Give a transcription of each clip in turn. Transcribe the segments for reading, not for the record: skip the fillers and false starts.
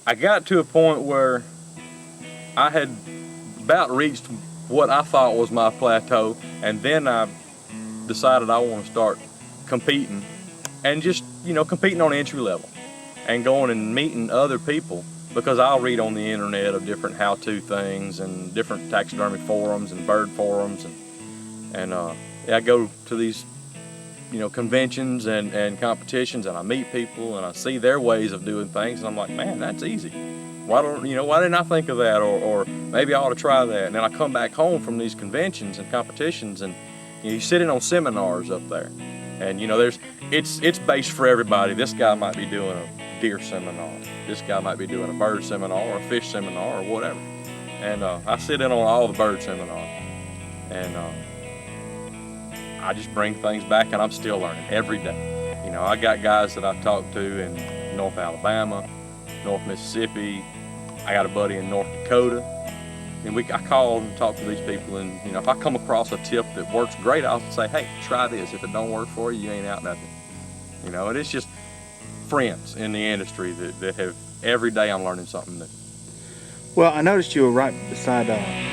I got to a point where I had about reached what I thought was my plateau, and then I decided I want to start competing, and just competing on entry level, and going and meeting other people, because I'll read on the internet of different how-to things and different taxidermy forums and bird forums, and I go to these conventions and competitions, and I meet people and I see their ways of doing things, and I'm like, man, that's easy. Why didn't I think of that? Or maybe I ought to try that. And then I come back home from these conventions and competitions, and you sit in on seminars up there, and it's based for everybody. This guy might be doing a deer seminar. This guy might be doing a bird seminar or a fish seminar or whatever. And I sit in on all the bird seminars, and I just bring things back, and I'm still learning every day. I got guys that I've talked to in North Alabama, North Mississippi. I got a buddy in North Dakota, and I call and talk to these people, and if I come across a tip that works great, I'll say, hey, try this. If it don't work for you, you ain't out nothing. And it's just friends in the industry that have, every day I'm learning something new. Well, I noticed you were right beside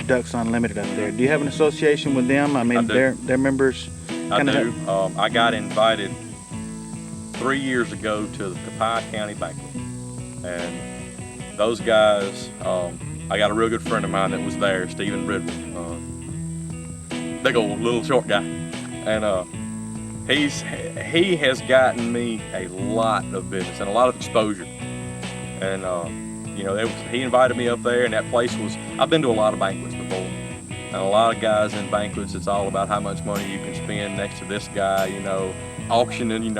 Ducks Unlimited up there. Do you have an association with them? I mean, they're members. I do. I got invited 3 years ago to the Copiah County Banquet, and those guys, I got a real good friend of mine that was there, Stephen Bridwell, big old little short guy, and he has gotten me a lot of business and a lot of exposure, and he invited me up there, and that place was, I've been to a lot of banquets before, and a lot of guys in banquets, it's all about how much money you can spend next to this guy, auctioning,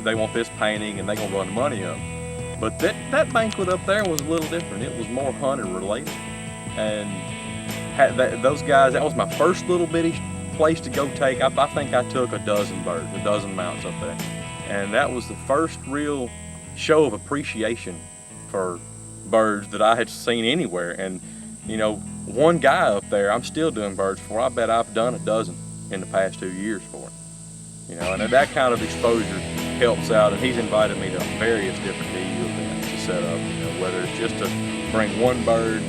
they want this painting and they're gonna run the money up. But that banquet up there was a little different. It was more hunter related, and those guys, that was my first little bitty place to go take. I think I took a dozen birds, a dozen mounts up there, and that was the first real show of appreciation for birds that I had seen anywhere. And one guy up there I'm still doing birds for. I bet I've done a dozen in the past 2 years for him. And that kind of exposure helps out, and he's invited me to various different DU events to set up, whether it's just to bring one bird,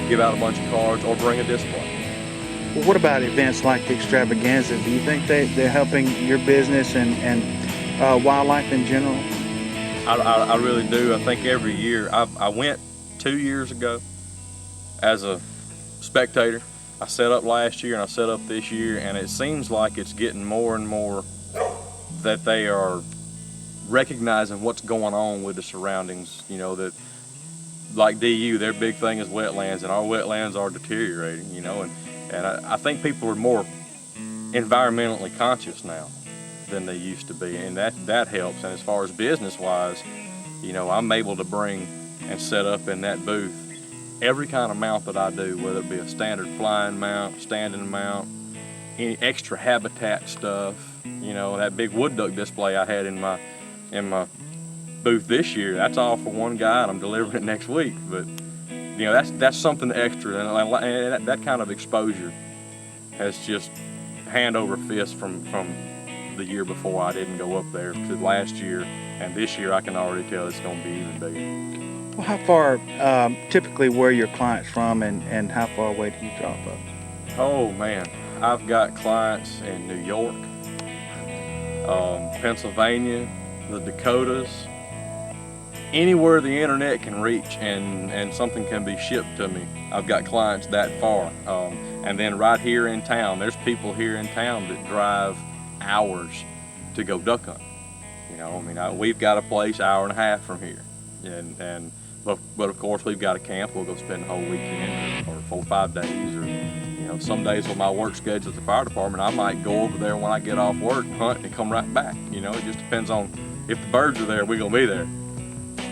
give out a bunch of cards, or bring a display. Well, what about events like the extravaganza? Do you think they're helping your business and wildlife in general? I really do. I think every year, I went 2 years ago as a spectator. I set up last year and I set up this year, and it seems like it's getting more and more that they are recognizing what's going on with the surroundings. That like DU, their big thing is wetlands, and our wetlands are deteriorating, and I think people are more environmentally conscious now than they used to be, and that helps. And as far as business wise, I'm able to bring and set up in that booth every kind of mount that I do, whether it be a standard flying mount, standing mount, any extra habitat stuff. That big wood duck display I had in my booth this year, that's all for one guy, and I'm delivering it next week. But that's something extra, and that kind of exposure has just hand over fist from the year before. I didn't go up there to last year, and this year I can already tell it's going to be even bigger. Well, how far typically where are your clients from, and how far away do you drop up? Oh man, I've got clients in New York, Pennsylvania, the Dakotas, anywhere the internet can reach and something can be shipped to me. I've got clients that far. And then right here in town, there's people here in town that drive hours to go duck hunt. We've got a place hour and a half from here, but of course we've got a camp. We'll go spend the whole weekend or 4 or 5 days, or some days with my work schedule at the fire department, I might go over there when I get off work, hunt, and come right back. It just depends on if the birds are there, we're gonna be there.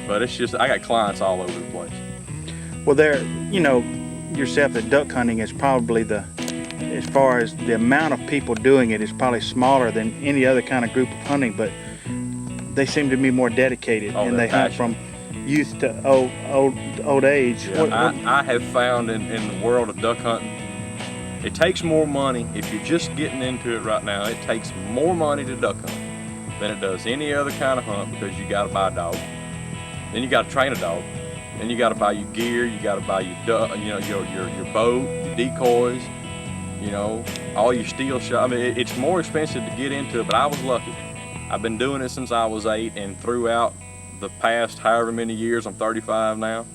But it's just, I got clients all over the place. Well, yourself at duck hunting is probably as far as the amount of people doing it, is probably smaller than any other kind of group of hunting, but they seem to be more dedicated, and they hunt from youth to old age. Yeah, I have found in the world of duck hunting, it takes more money. If you're just getting into it right now, it takes more money to duck hunt than it does any other kind of hunt, because you got to buy a dog, then you got to train a dog, Then you got to buy your gear. You got to buy your boat, your decoys. All your steel shot. I mean, it's more expensive to get into it, but I was lucky. I've been doing it since I was 8, and throughout the past however many years, I'm 35 now,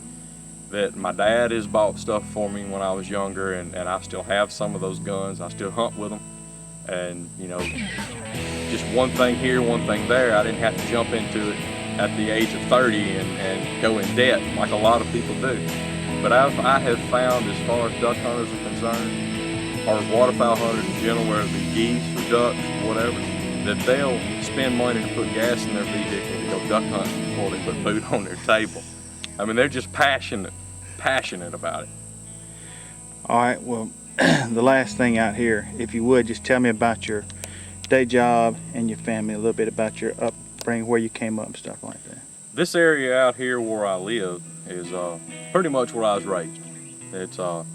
that my dad has bought stuff for me when I was younger, and I still have some of those guns. I still hunt with them. And, just one thing here, one thing there, I didn't have to jump into it at the age of 30 and go in debt like a lot of people do. But I have found, as far as duck hunters are concerned, or waterfowl hunters in general, whether it be geese or ducks or whatever, that they'll spend money to put gas in their vehicle to go duck hunting before they put food on their table. I mean, they're just passionate about it. All right, well, the last thing out here, if you would, just tell me about your day job and your family, a little bit about your upbringing, where you came up and stuff like that. This area out here where I live is pretty much where I was raised. It's a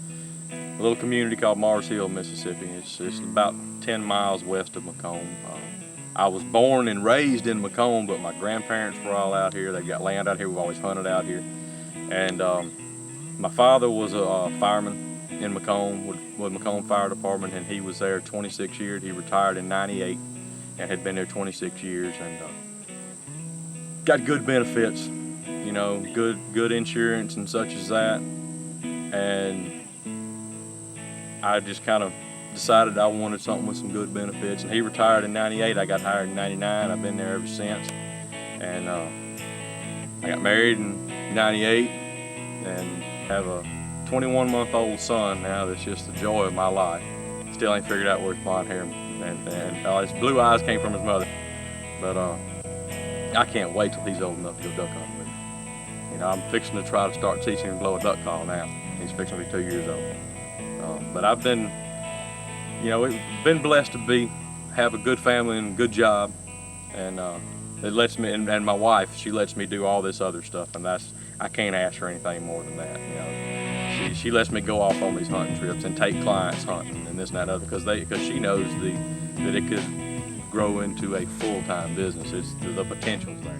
little community called Mars Hill, Mississippi. It's about 10 miles west of Macomb. I was born and raised in Macomb, but my grandparents were all out here. They got land out here. We've always hunted out here. And my father was a fireman in Macomb with Macomb Fire Department, and he was there 26 years. He retired in '98 and had been there 26 years, and got good benefits, good insurance and such as that. And I just kind of decided I wanted something with some good benefits. And he retired in '98. I got hired in '99. I've been there ever since. And I got married in '98 and have a 21-month-old son now that's just the joy of my life. Still ain't figured out where his blonde hair and his blue eyes came from his mother. But I can't wait till he's old enough to go duck hunting with me. I'm fixing to try to start teaching him to blow a duck call now. He's fixing to be 2 years old. But I've been, been blessed to have a good family and a good job, and it lets me, and my wife, she lets me do all this other stuff, and I can't ask for anything more than that. She lets me go off on these hunting trips and take clients hunting and this and that and other, because she knows that it could grow into a full-time business. The potential's there.